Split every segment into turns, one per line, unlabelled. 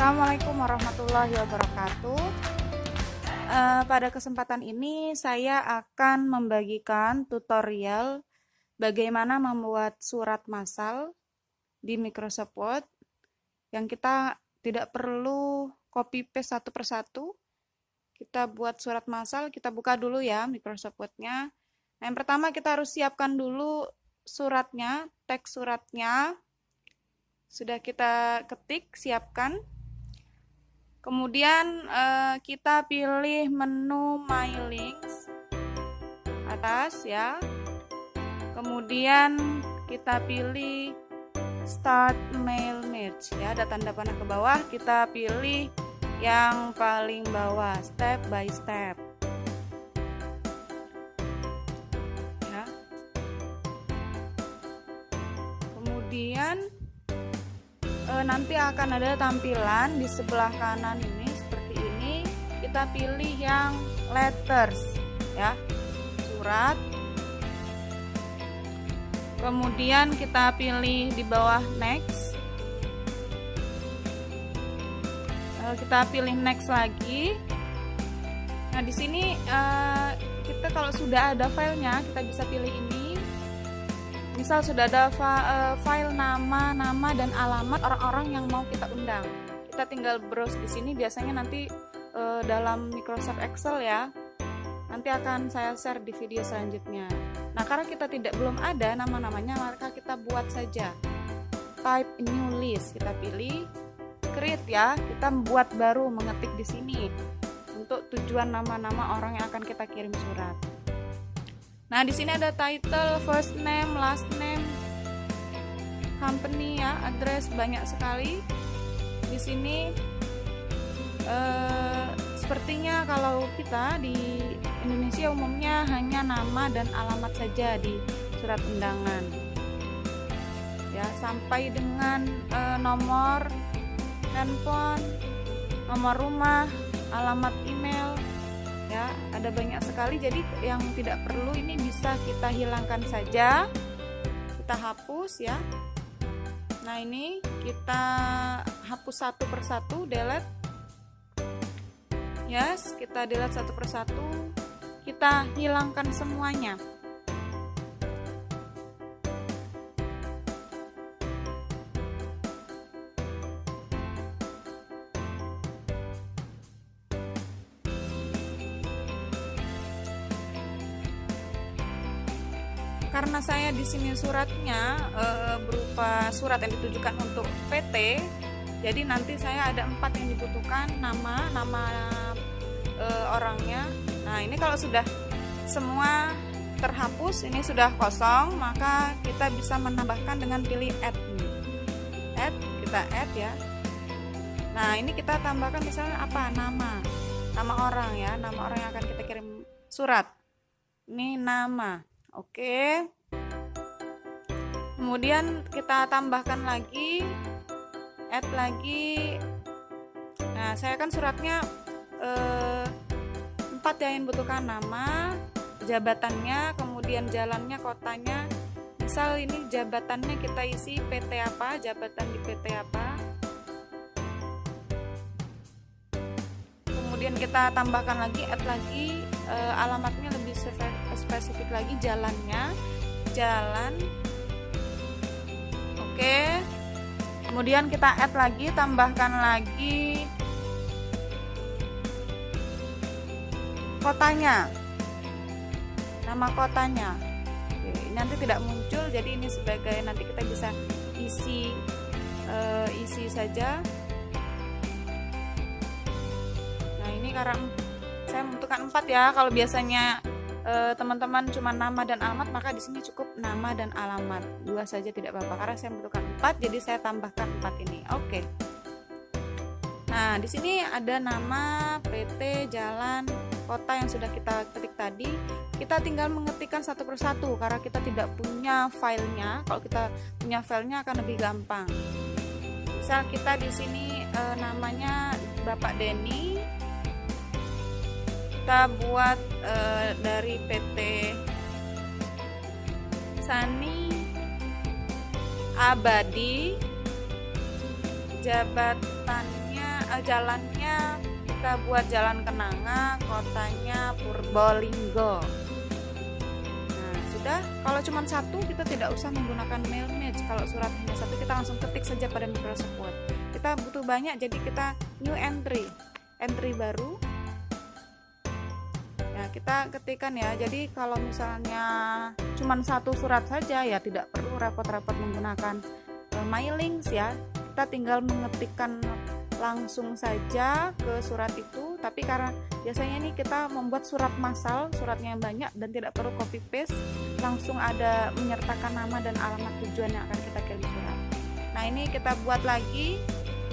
Assalamualaikum warahmatullahi wabarakatuh. Pada kesempatan ini saya akan membagikan tutorial bagaimana membuat surat massal di Microsoft Word yang kita tidak perlu copy paste satu persatu. Kita buat surat massal, kita buka dulu ya Microsoft Word-nya. Nah, yang pertama kita harus siapkan dulu suratnya, teks suratnya. Sudah kita ketik, siapkan. Kemudian kita pilih menu My Links atas ya. Kemudian kita pilih Start Mail Merge ya, ada tanda panah ke bawah, kita pilih yang paling bawah, step by step. Ya. Kemudian nanti akan ada tampilan di sebelah kanan ini seperti ini. Kita pilih yang letters ya, surat. Kemudian kita pilih di bawah next. Kita pilih next lagi. Nah, di sini kita kalau sudah ada filenya, kita bisa pilih ini. Misal sudah ada file nama dan alamat orang-orang yang mau kita undang. Kita tinggal browse di sini, biasanya nanti dalam Microsoft Excel ya. Nanti akan saya share di video selanjutnya. Nah, karena kita belum ada nama-namanya, maka kita buat saja. Type new list, kita pilih create ya. Kita membuat baru, mengetik di sini untuk tujuan nama-nama orang yang akan kita kirim surat. Nah, di sini ada title, first name, last name, company ya, address, banyak sekali. Di sini sepertinya kalau kita di Indonesia umumnya hanya nama dan alamat saja di surat undangan. Ya, sampai dengan nomor handphone, nomor rumah, alamat email. Ya, ada banyak sekali, jadi yang tidak perlu ini bisa kita hilangkan saja, kita hapus ya. Nah, ini kita hapus satu persatu, delete. Yes, kita delete satu persatu, kita hilangkan semuanya. Karena saya di sini suratnya berupa surat yang ditujukan untuk PT, jadi nanti saya ada 4 yang dibutuhkan, nama orangnya. Nah, ini kalau sudah semua terhapus, ini sudah kosong, maka kita bisa menambahkan dengan pilih add. Kita add ya. Nah, ini kita tambahkan misalnya apa, nama orang ya, nama orang yang akan kita kirim surat. Ini nama. Oke. Kemudian kita tambahkan lagi, add lagi. Nah, saya kan suratnya 4 yang butuhkan, nama, jabatannya, kemudian jalannya, kotanya. Misal ini jabatannya kita isi PT apa, jabatan di PT apa. Kemudian kita tambahkan lagi, add lagi, alamatnya lebih spesifik lagi, jalannya, jalan. Oke. Kemudian kita add lagi, tambahkan lagi kotanya, nama kotanya. Oke, ini nanti tidak muncul, jadi ini sebagai nanti kita bisa isi saja. Nah, ini karena saya membutuhkan 4 ya. Kalau biasanya teman-teman cuma nama dan alamat, maka di sini cukup nama dan alamat, 2 saja tidak apa-apa. Karena saya membutuhkan 4, jadi saya tambahkan 4 ini. Oke. Nah, di sini ada nama, PT, jalan, kota yang sudah kita ketik tadi. Kita tinggal mengetikkan satu persatu karena kita tidak punya filenya. Kalau kita punya filenya akan lebih gampang. Misal kita di sini namanya Bapak Denny. Kita buat dari PT Sani Abadi, jabatannya jalannya kita buat Jalan Kenanga, kotanya Purbolinggo. Nah, sudah. Kalau cuma satu kita tidak usah menggunakan mail match. Kalau surat hanya satu kita langsung ketik saja pada Microsoft Word. Kita butuh banyak, jadi kita new entry baru. Ya, kita ketikkan ya. Jadi kalau misalnya cuma satu surat saja ya tidak perlu repot-repot menggunakan MyLinks ya. Kita tinggal mengetikkan langsung saja ke surat itu, tapi karena biasanya ini kita membuat surat massal, suratnya yang banyak dan tidak perlu copy paste, langsung ada menyertakan nama dan alamat tujuan yang akan kita kirim surat. Nah, ini kita buat lagi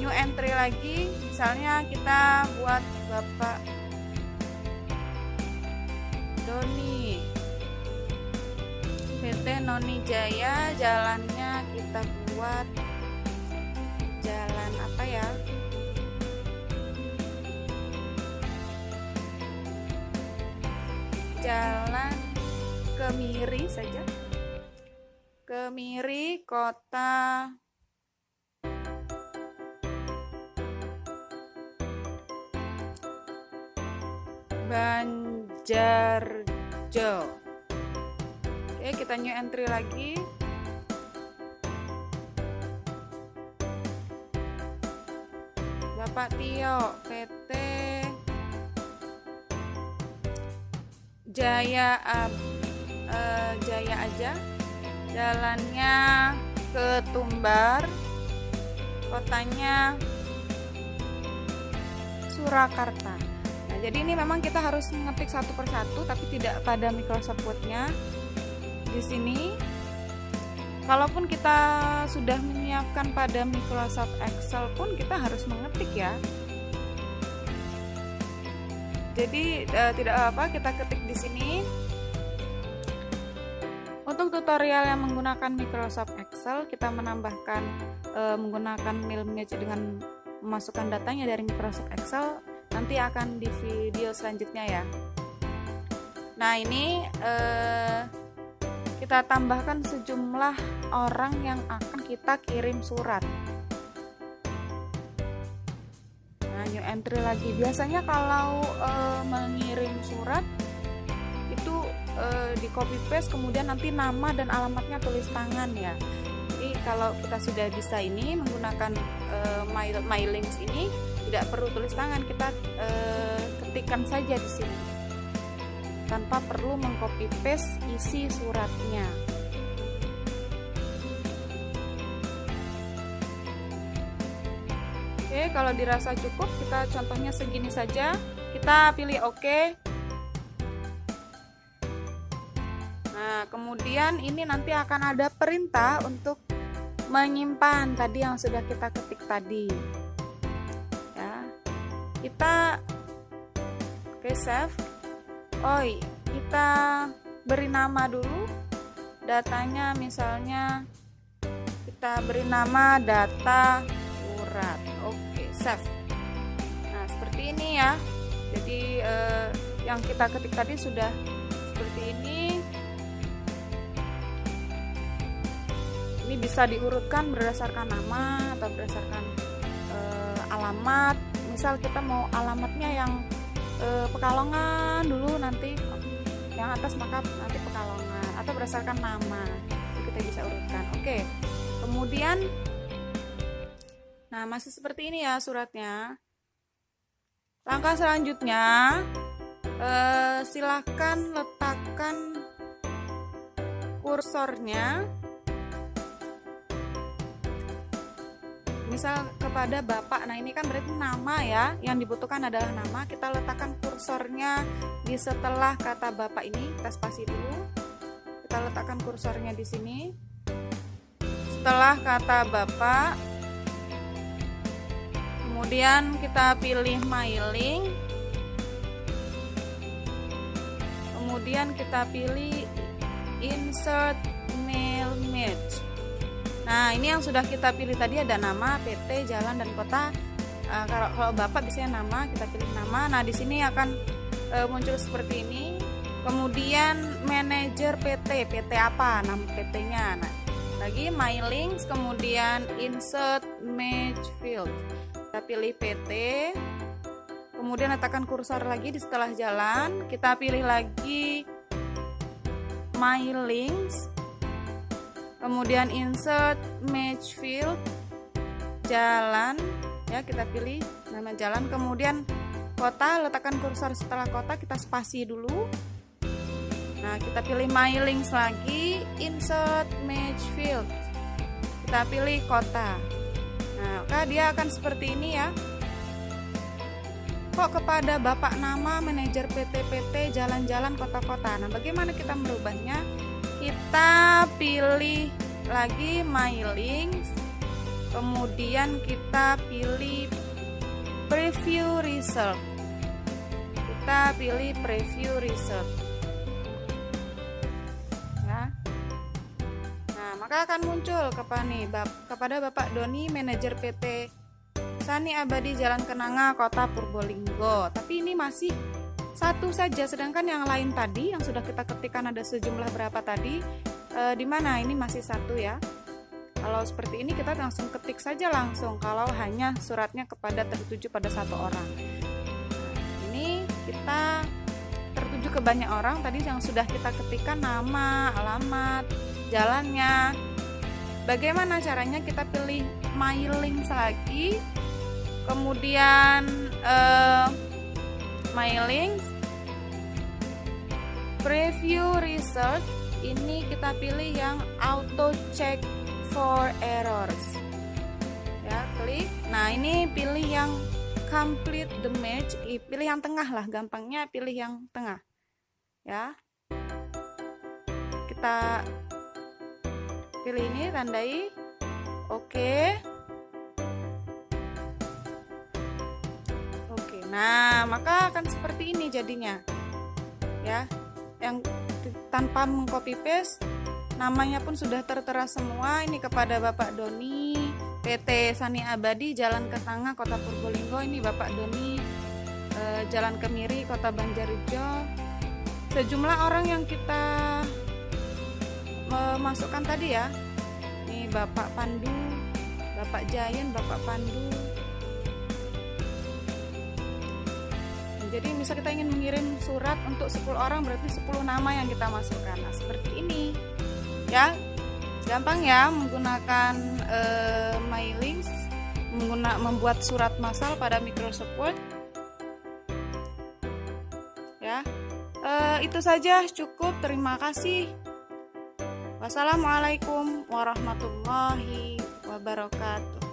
new entry lagi, misalnya kita buat Bapak Doni, PT Noni Jaya, jalannya kita buat jalan apa ya? Jalan Kemiri saja. Kemiri, kota Banjarjo. Oke, kita new entry lagi. Bapak Tio, PT Jaya aja, jalannya Ketumbar, kotanya Surakarta. Nah, jadi ini memang kita harus mengetik satu persatu, tapi tidak pada Microsoft Word-nya. Di sini, kalaupun kita sudah menyiapkan pada Microsoft Excel pun kita harus mengetik ya. Jadi tidak apa, kita ketik di sini. Untuk tutorial yang menggunakan Microsoft Excel, kita menambahkan menggunakan mail match dengan memasukkan datanya dari Microsoft Excel. Nanti akan di video selanjutnya ya. Nah, ini kita tambahkan sejumlah orang yang akan kita kirim surat. New entry lagi. Biasanya kalau mengirim surat itu di copy paste, kemudian nanti nama dan alamatnya tulis tangan ya. Jadi kalau kita sudah bisa ini menggunakan MyLinks ini tidak perlu tulis tangan, kita ketikkan saja di sini tanpa perlu mengcopy paste isi suratnya. Oke, kalau dirasa cukup, kita contohnya segini saja. Kita pilih OK. Nah, kemudian ini nanti akan ada perintah untuk menyimpan tadi yang sudah kita ketik tadi. Ya, kita save. Kita beri nama dulu. Datanya misalnya kita beri nama data surat. Oke, save. Nah, seperti ini ya. Jadi yang kita ketik tadi sudah seperti ini. Ini bisa diurutkan berdasarkan nama atau berdasarkan alamat. Misal kita mau alamatnya yang Pekalongan dulu, nanti yang atas maka nanti Pekalongan, atau berdasarkan nama. Kita bisa urutkan. Oke. Kemudian nah, masih seperti ini ya suratnya. Langkah selanjutnya, silahkan letakkan kursornya, misal kepada Bapak. Nah, ini kan berarti nama ya, yang dibutuhkan adalah nama. Kita letakkan kursornya di setelah kata Bapak ini, kita spasi dulu. Kita letakkan kursornya di sini. Setelah kata Bapak, kemudian kita pilih MyLink, kemudian kita pilih Insert Mail Match. Nah, ini yang sudah kita pilih tadi ada nama, PT, jalan, dan kota. Kalau Bapak biasanya nama, kita pilih nama. Nah, di sini akan muncul seperti ini. Kemudian manajer PT, PT apa? Nama PT-nya. Nah, lagi MyLinks, kemudian Insert Match Field. kita pilih PT, kemudian letakkan kursor lagi di setelah jalan, kita pilih lagi My Links, kemudian insert match field jalan, ya kita pilih nama jalan, kemudian kota, letakkan kursor setelah kota, kita spasi dulu. Nah, kita pilih My Links lagi, insert match field, kita pilih kota. Nah, maka dia akan seperti ini ya. Kok kepada Bapak nama manajer PT-PT jalan-jalan kota-kota. Nah, bagaimana kita merubahnya? Kita pilih lagi My Links, kemudian kita pilih preview result. Kita pilih preview result. Ya. Nah, maka akan muncul kepada Bapak Doni, manajer PT Sani Abadi Jalan Kenanga, Kota Purbolinggo. Tapi ini masih satu saja, sedangkan yang lain tadi yang sudah kita ketikkan ada sejumlah berapa tadi, di mana ini masih satu ya. Kalau seperti ini kita langsung ketik saja langsung kalau hanya suratnya tertuju pada satu orang. Ini kita tertuju ke banyak orang, tadi yang sudah kita ketikkan nama, alamat, jalannya. Bagaimana caranya? Kita pilih My Links lagi, kemudian My Links, preview result, ini kita pilih yang auto check for errors ya, klik. Nah, ini pilih yang complete the match, pilih yang tengah lah, gampangnya pilih yang tengah ya. Kita pilih ini, tandai oke. Nah, maka akan seperti ini jadinya ya, yang tanpa mengcopy paste, namanya pun sudah tertera semua. Ini kepada Bapak Doni, PT Sani Abadi Jalan Kenanga, Kota Purbolinggo. Ini Bapak Doni, Jalan Kemiri, Kota Banjarjo. Sejumlah orang yang kita masukkan tadi ya. Ini Bapak Pandu, Bapak Jayan, Bapak Pandu. Jadi misal kita ingin mengirim surat untuk 10 orang, berarti 10 nama yang kita masukkan. Nah, seperti ini ya, gampang ya menggunakan My Links, membuat surat massal pada Microsoft Word ya. Itu saja, cukup. Terima kasih. Wassalamualaikum warahmatullahi wabarakatuh.